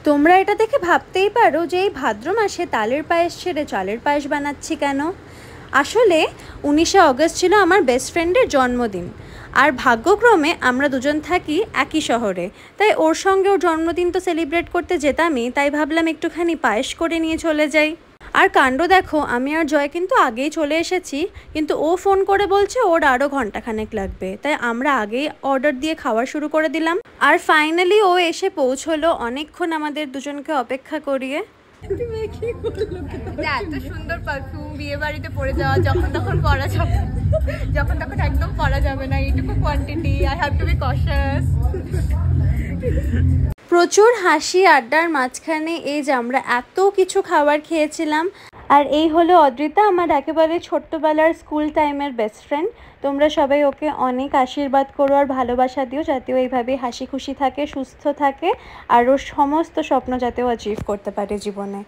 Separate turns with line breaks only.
তোমরা এটা দেখে ভাবতেই পারো যে এই ভাদ্র মাসে তালের পায়েস ছেড়ে চালের পায়েস বানাচ্ছি কেন। আসলে 19শে অগস্ট ছিল আমার বেস্ট ফ্রেন্ডের জন্মদিন, আর ভাগ্যক্রমে আমরা দুজন থাকি একই শহরে, তাই ওর সঙ্গে ওর জন্মদিন তো সেলিব্রেট করতে যেতামই, তাই ভাবলাম একটুখানি পায়েস করে নিয়ে চলে যাই। আর কাণ্ড দেখো, আমি আর জয় কিন্তু আগেই চলে এসেছি, কিন্তু ও ফোন করে বলছে ওর আরও ঘন্টাখানেক লাগবে, তাই আমরা আগেই অর্ডার দিয়ে খাওয়া শুরু করে দিলাম। আর ফাইনালি ও এসে পৌঁছলো অনেকক্ষণ আমাদের দুজনকে অপেক্ষা করিয়ে।
এত সুন্দর পারফিউম বিয়ে বাড়িতে পরে যাওয়া যখন তখন পরা যাবে, যখন তখন একদম পরা যাবে না, এইটুকু quantity, I have to be conscious.
প্রচুর হাসি আড্ডার মাঝখানে এই যে আমরা এত কিছু খাবার খেয়েছিলাম। আর এই হলো অদ্রিতা, আমার একেবারে ছোট্টবেলার স্কুল টাইমের বেস্ট ফ্রেন্ড। তোমরা সবাই ওকে অনেক আশীর্বাদ করো আর ভালোবাসা দিও, যাতে ও এইভাবে হাসি খুশি থাকে, সুস্থ থাকে, আর ওর সমস্ত স্বপ্ন যাতে ও অ্যাচিভ করতে পারে জীবনে।